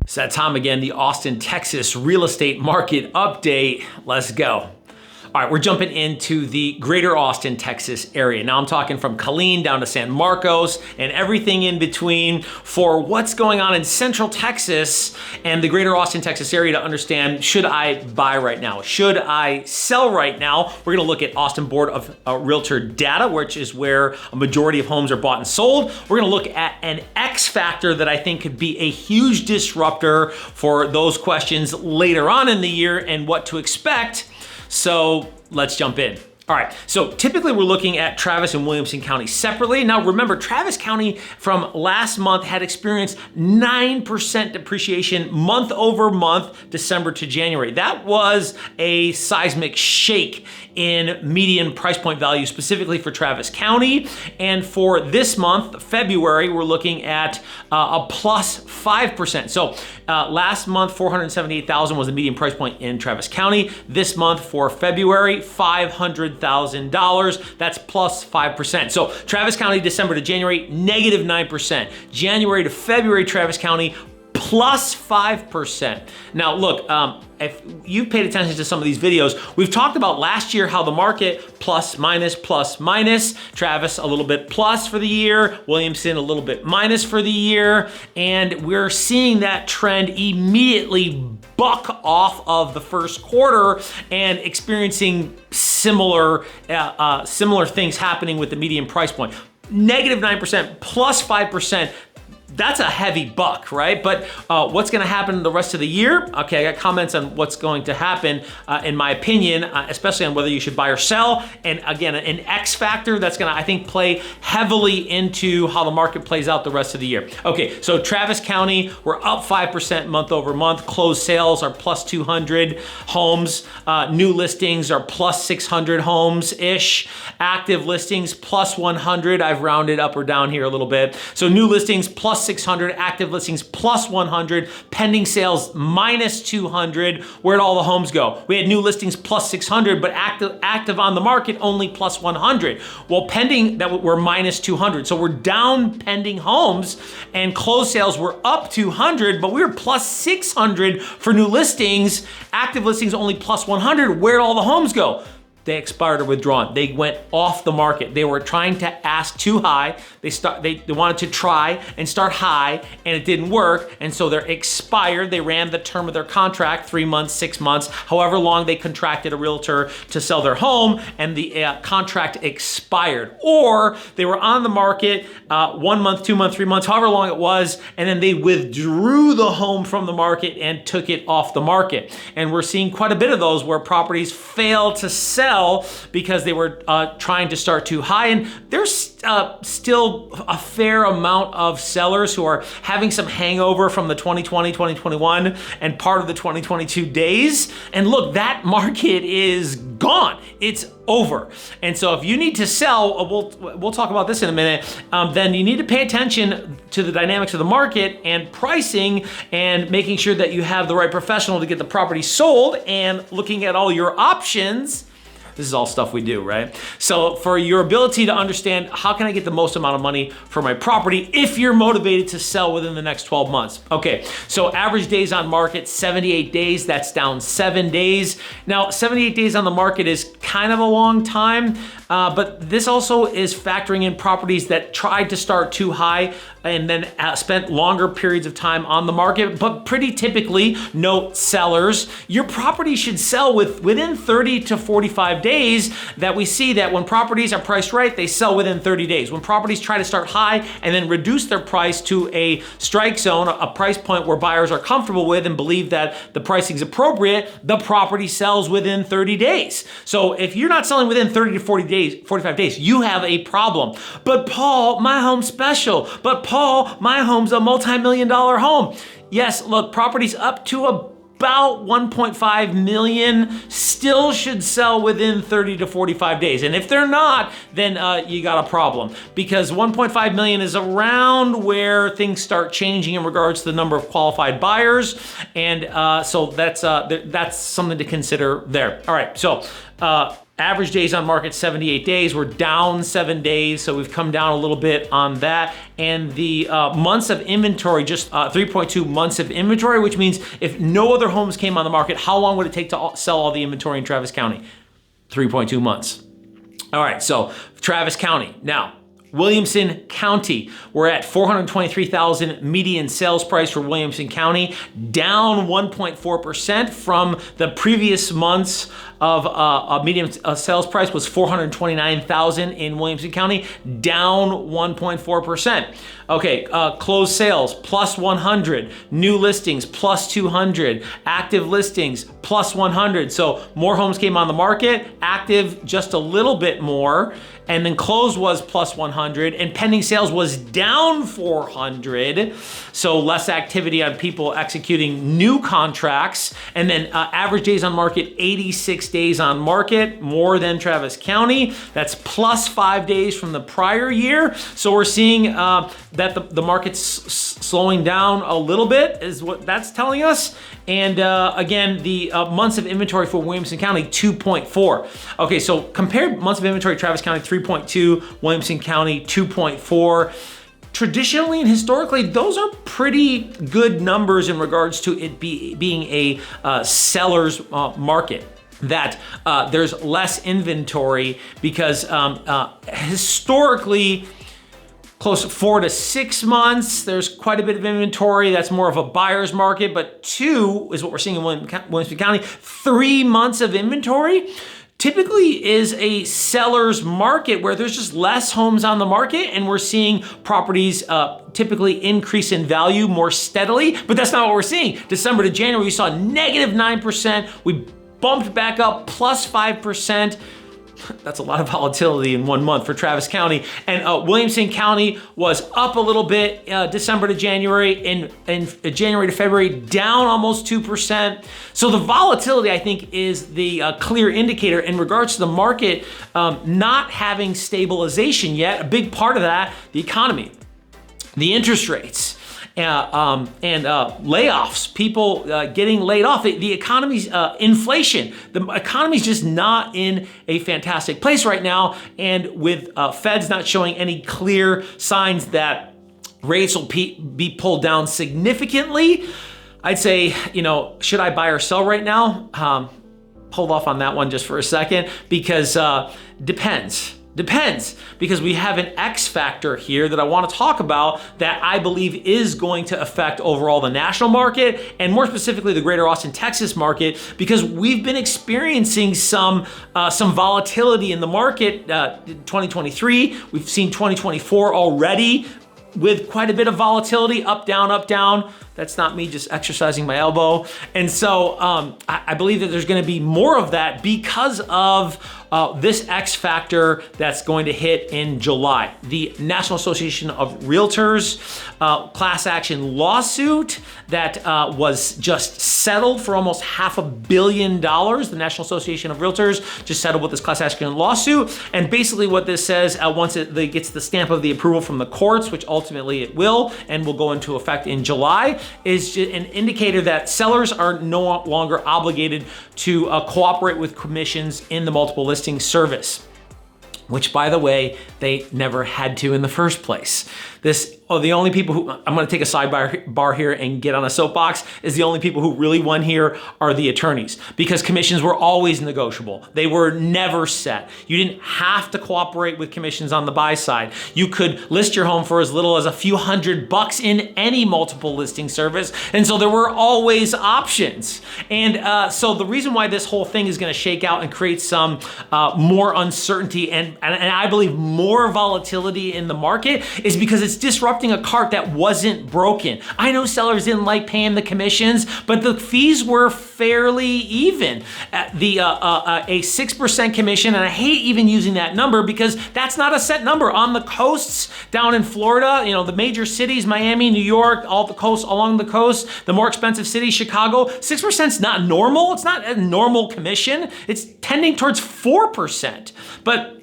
It's that time again, the Austin, Texas real estate market update. Let's go. All right, we're jumping into the greater Austin, Texas area. Now I'm talking from Killeen down to San Marcos and everything in between for what's going on in Central Texas and the greater Austin, Texas area to understand, should I buy right now? Should I sell right now? We're gonna look at Austin Board of Realtor data, which is where a majority of homes are bought and sold. We're gonna look at an X factor that I think could be a huge disruptor for those questions later on in the year and what to expect. So let's jump in. All right, so typically we're looking at Travis and Williamson County separately. Now remember, Travis County from last month had experienced 9% depreciation month over month, December to January. That was a seismic shake in median price point value, specifically for Travis County. And for this month, February, we're looking at a plus 5%. So last month, $478,000 was the median price point in Travis County. This month for February, $500,000. That's plus 5%. So Travis County, December to January, negative 9%. January to February, Travis County, plus 5%. Now look, if you've paid attention to some of these videos, we've talked about last year how the market plus minus, Travis a little bit plus for the year, Williamson a little bit minus for the year, and we're seeing that trend immediately buck off of the first quarter and experiencing similar things happening with the median price point. Negative 9%, plus 5%. That's a heavy buck, right? But what's gonna happen the rest of the year? Okay, I got comments on what's going to happen, in my opinion, especially on whether you should buy or sell. And again, an X factor that's gonna, I think, play heavily into how the market plays out the rest of the year. Okay, so Travis County, we're up 5% month over month. Closed sales are plus 200 homes. New listings are plus 600 homes-ish. Active listings plus 100. I've rounded up or down here a little bit. So new listings plus 600, active listings plus 100, pending sales minus 200. Where'd all the homes go? We had new listings plus 600, but active on the market only plus 100. Well, pending that were minus 200. So we're down pending homes, and closed sales were up 200, but we were plus 600 for new listings. Active listings only plus 100. Where'd all the homes go? They expired or withdrawn. They went off the market. They were trying to ask too high. They wanted to try and start high, and it didn't work. And so they're expired. They ran the term of their contract, 3 months, 6 months, however long they contracted a realtor to sell their home, and the contract expired. Or they were on the market 1 month, 2 months, 3 months, however long it was, and then they withdrew the home from the market and took it off the market. And we're seeing quite a bit of those where properties fail to sell because they were trying to start too high. And there's still a fair amount of sellers who are having some hangover from the 2020, 2021, and part of the 2022 days. And look, that market is gone. It's over. And so if you need to sell, we'll talk about this in a minute, then you need to pay attention to the dynamics of the market and pricing and making sure that you have the right professional to get the property sold and looking at all your options. This is all stuff we do, right? So for your ability to understand how can I get the most amount of money for my property if you're motivated to sell within the next 12 months. Okay, so average days on market, 78 days, that's down 7 days. Now, 78 days on the market is kind of a long time, but this also is factoring in properties that tried to start too high and then spent longer periods of time on the market. But pretty typically, note sellers, your property should sell within 30 to 45 days. That we see that when properties are priced right, they sell within 30 days. When properties try to start high and then reduce their price to a strike zone, a price point where buyers are comfortable with and believe that the pricing is appropriate, the property sells within 30 days. So if you're not selling within 30 to 45 days, you have a problem. But Paul, my home's special. But Paul, my home's a multi-million-dollar home. Yes, look, properties up to about 1.5 million still should sell within 30 to 45 days. And if they're not, then you got a problem, because 1.5 million is around where things start changing in regards to the number of qualified buyers. And so that's something to consider there. All right, so Average days on market, 78 days. We're down 7 days, so we've come down a little bit on that. And the months of inventory, just 3.2 months of inventory, which means if no other homes came on the market, how long would it take to sell all the inventory in Travis County? 3.2 months. All right, so Travis County. Now, Williamson County, we're at $423,000 median sales price for Williamson County, down 1.4% from the previous months of a median sales price was $429,000 in Williamson County, down 1.4%. Okay, closed sales, plus 100, new listings, plus 200, active listings, plus 100. So more homes came on the market, active just a little bit more, and then closed was plus 100, and pending sales was down 400. So less activity on people executing new contracts. And then average days on market, 86 days on market, more than Travis County. That's plus 5 days from the prior year. So we're seeing that the market's slowing down a little bit is what that's telling us. And again, the months of inventory for Williamson County, 2.4. Okay, so compared months of inventory, Travis County, 3.2, Williamson County, 2.4. Traditionally and historically, those are pretty good numbers in regards to it being a seller's market. That there's less inventory because historically, close to 4 to 6 months, there's quite a bit of inventory. That's more of a buyer's market, but 2 is what we're seeing in Williamson County. 3 months of inventory typically is a seller's market where there's just less homes on the market, and we're seeing properties typically increase in value more steadily, but that's not what we're seeing. December to January, we saw -9%. We bumped back up plus 5%. That's a lot of volatility in 1 month for Travis County. And Williamson County was up a little bit December to January, and January to February down almost 2%. So the volatility, I think, is the clear indicator in regards to the market not having stabilization yet. A big part of that, the economy, the interest rates, and layoffs, people getting laid off. The economy's inflation. The economy's just not in a fantastic place right now. And with Feds not showing any clear signs that rates will be pulled down significantly, I'd say, should I buy or sell right now? Hold off on that one just for a second, because Depends, because we have an X factor here that I want to talk about that I believe is going to affect overall the national market, and more specifically the greater Austin, Texas market, because we've been experiencing some volatility in the market. 2023, we've seen 2024 already with quite a bit of volatility, up, down, up, down. That's not me just exercising my elbow. And so I believe that there's gonna be more of that because of this X factor that's going to hit in July. The National Association of Realtors class action lawsuit that was just settled for almost $500 million. The National Association of Realtors just settled with this class action lawsuit. And basically what this says, once it gets the stamp of the approval from the courts, which ultimately it will, and will go into effect in July, is just an indicator that sellers are no longer obligated to cooperate with commissions in the multiple listing service, which, by the way, they never had to in the first place. The only people who, I'm gonna take a sidebar here and get on a soapbox, is the only people who really won here are the attorneys, because commissions were always negotiable. They were never set. You didn't have to cooperate with commissions on the buy side. You could list your home for as little as a few $100 in any multiple listing service, and so there were always options. And so the reason why this whole thing is gonna shake out and create some more uncertainty and I believe more volatility in the market is because it's disrupting a cart that wasn't broken. I know sellers didn't like paying the commissions, but the fees were fairly even. A 6% commission, and I hate even using that number because that's not a set number. On the coasts down in Florida, the major cities, Miami, New York, all the coasts along the coast, the more expensive cities, Chicago, 6% is not normal. It's not a normal commission. It's tending towards 4%. But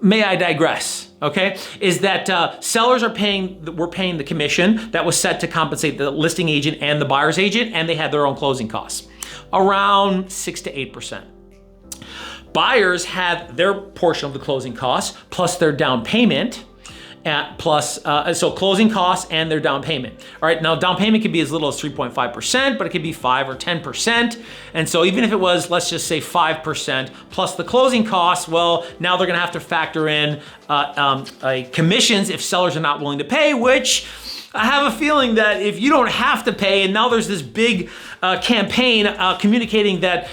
may I digress? Okay, is that sellers were paying the commission that was set to compensate the listing agent and the buyer's agent, and they had their own closing costs, around 6 to 8%. buyers have their portion of the closing costs plus their down payment. So closing costs and their down payment. All right, now down payment could be as little as 3.5%, but it could be 5 or 10%. And so even if it was, let's just say 5% plus the closing costs, well, now they're gonna have to factor in commissions if sellers are not willing to pay, which I have a feeling that if you don't have to pay, and now there's this big campaign communicating that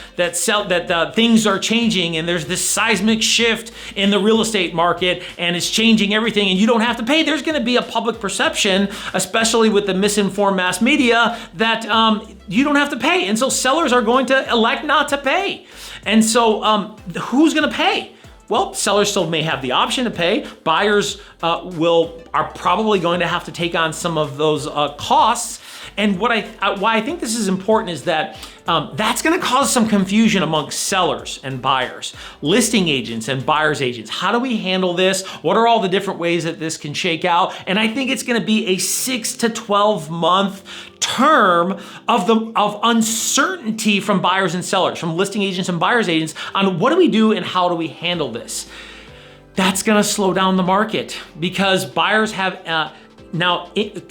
things are changing, and there's this seismic shift in the real estate market, and it's changing everything, and you don't have to pay, there's going to be a public perception, especially with the misinformed mass media, that you don't have to pay, and so sellers are going to elect not to pay, and so who's going to pay? Well, sellers still may have the option to pay. Buyers are probably going to have to take on some of those costs. And why I think this is important is that that's going to cause some confusion amongst sellers and buyers, listing agents and buyers agents. How do we handle this? What are all the different ways that this can shake out? And I think it's going to be a 6 to 12 month term of uncertainty from buyers and sellers, from listing agents and buyers agents on what do we do and how do we handle this. That's going to slow down the market because buyers have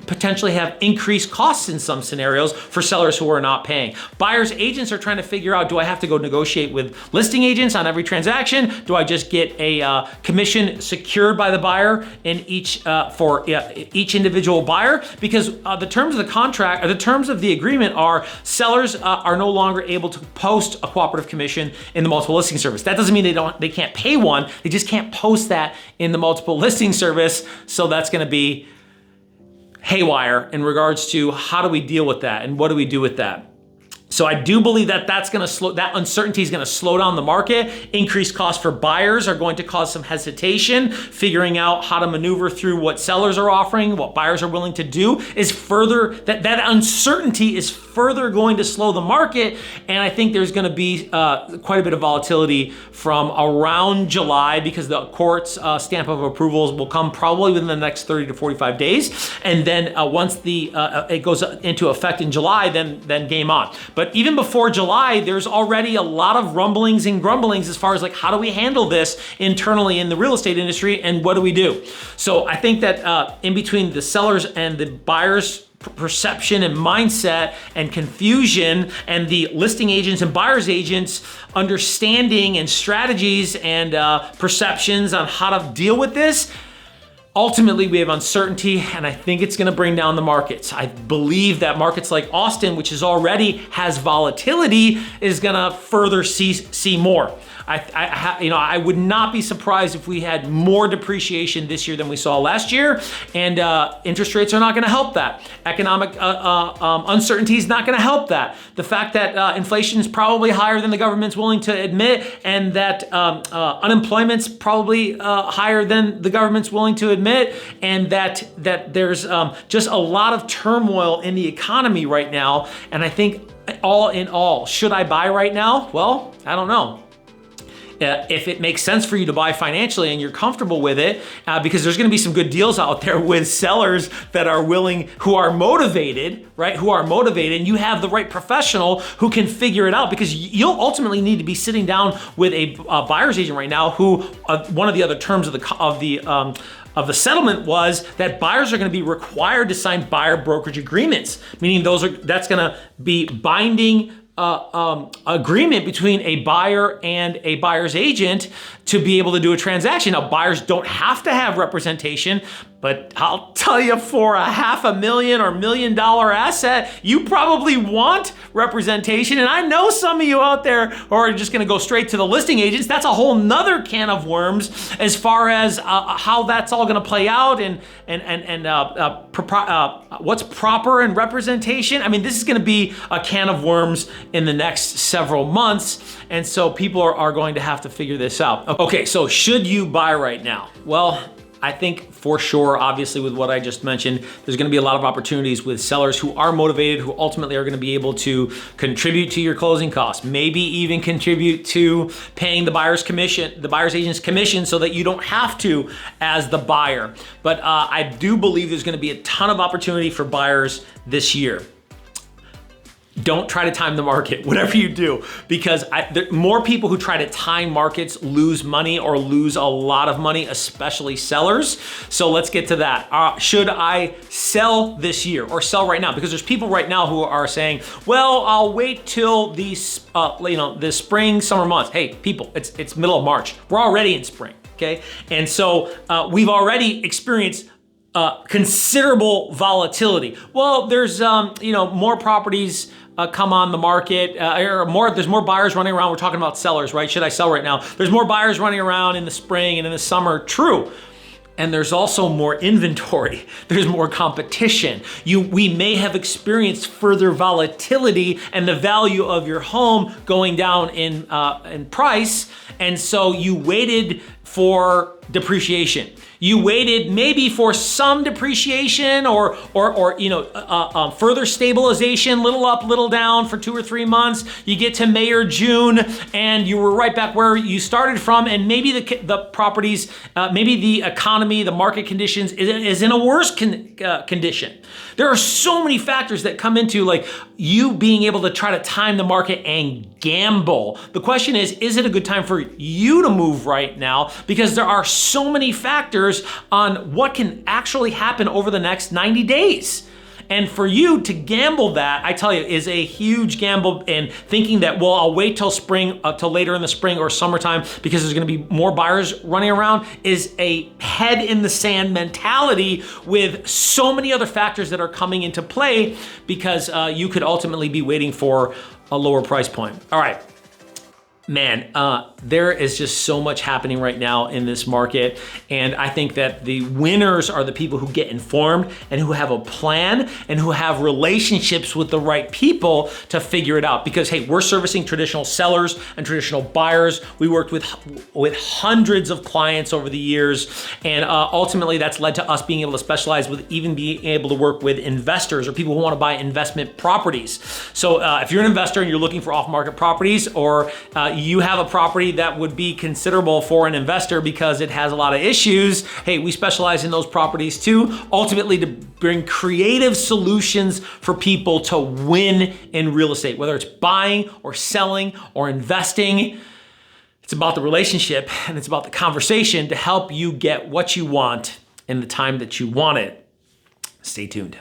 potentially have increased costs in some scenarios for sellers who are not paying. Buyers agents are trying to figure out, do I have to go negotiate with listing agents on every transaction? Do I just get a commission secured by the buyer in each for each individual buyer? Because the terms of the contract, or the terms of the agreement are sellers are no longer able to post a cooperative commission in the multiple listing service. That doesn't mean they can't pay one, they just can't post that in the multiple listing service. So that's gonna be haywire in regards to how do we deal with that and what do we do with that. So I do believe that that uncertainty is going to slow down the market. Increased costs for buyers are going to cause some hesitation. Figuring out how to maneuver through what sellers are offering, what buyers are willing to do is further, that uncertainty is further going to slow the market. And I think there's going to be quite a bit of volatility from around July because the court's stamp of approvals will come probably within the next 30 to 45 days. And then once it goes into effect in July, then game on. But even before July, there's already a lot of rumblings and grumblings as far as like, how do we handle this internally in the real estate industry and what do we do? So I think that in between the sellers and the buyers perception and mindset and confusion and the listing agents and buyers agents understanding and strategies and perceptions on how to deal with this, ultimately, we have uncertainty, and I think it's going to bring down the markets. I believe that markets like Austin, which already has volatility, is going to further see more. I would not be surprised if we had more depreciation this year than we saw last year, and interest rates are not going to help that. Economic uncertainty is not going to help that. The fact that inflation is probably higher than the government's willing to admit, and that unemployment's probably higher than the government's willing to admit, and that there's just a lot of turmoil in the economy right now. And I think all in all, should I buy right now? Well, I don't know. If it makes sense for you to buy financially and you're comfortable with it, because there's gonna be some good deals out there with sellers that are willing, who are motivated, right? Who are motivated, and you have the right professional who can figure it out, because you'll ultimately need to be sitting down with a buyer's agent right now who, one of the other terms of the settlement was that buyers are going to be required to sign buyer brokerage agreements, meaning that's going to be binding agreement between a buyer and a buyer's agent to be able to do a transaction. Now, buyers don't have to have representation, but I'll tell you, for a $500,000 or $1 million asset, you probably want representation. And I know some of you out there are just gonna go straight to the listing agents. That's a whole nother can of worms as far as how that's all gonna play out and what's proper in representation. I mean, this is gonna be a can of worms in the next several months. And so people are going to have to figure this out. Okay, so should you buy right now? Well, I think for sure, obviously with what I just mentioned, there's gonna be a lot of opportunities with sellers who are motivated, who ultimately are gonna be able to contribute to your closing costs, maybe even contribute to paying the buyer's agent's commission so that you don't have to as the buyer. But I do believe there's gonna be a ton of opportunity for buyers this year. don't try to time the market, whatever you do, because more people who try to time markets lose money or lose a lot of money, especially sellers. So let's get to that. Should I sell this year or sell right now? Because there's people right now who are saying, well, I'll wait till these, the spring, summer months. Hey, people, it's middle of March. We're already in spring, okay? And so we've already experienced considerable volatility. Well, there's more properties come on the market, there's more buyers running around. We're talking about sellers, right? Should I sell right now? There's more buyers running around in the spring and in the summer. True. And there's also more inventory. There's more competition. We may have experienced further volatility and the value of your home going down in price. And so you waited for depreciation. You waited maybe for some depreciation or further stabilization, little up, little down for 2 or 3 months. You get to May or June and you were right back where you started from, and maybe the properties, maybe the economy, the market conditions is in a worse condition. There are so many factors that come into like you being able to try to time the market and gamble. The question is it a good time for you to move right now? Because there are so many factors on what can actually happen over the next 90 days. And for you to gamble that, I tell you, is a huge gamble, in thinking that, well, I'll wait till spring, till later in the spring or summertime because there's gonna be more buyers running around, is a head in the sand mentality with so many other factors that are coming into play, because you could ultimately be waiting for a lower price point. All right. Man, there is just so much happening right now in this market. And I think that the winners are the people who get informed and who have a plan and who have relationships with the right people to figure it out. Because hey, we're servicing traditional sellers and traditional buyers. We worked with hundreds of clients over the years. And ultimately that's led to us being able to specialize with even being able to work with investors or people who want to buy investment properties. So if you're an investor and you're looking for off-market properties, or you have a property that would be considerable for an investor because it has a lot of issues, hey, we specialize in those properties too, ultimately to bring creative solutions for people to win in real estate, whether it's buying or selling or investing. It's about the relationship and it's about the conversation to help you get what you want in the time that you want it. Stay tuned.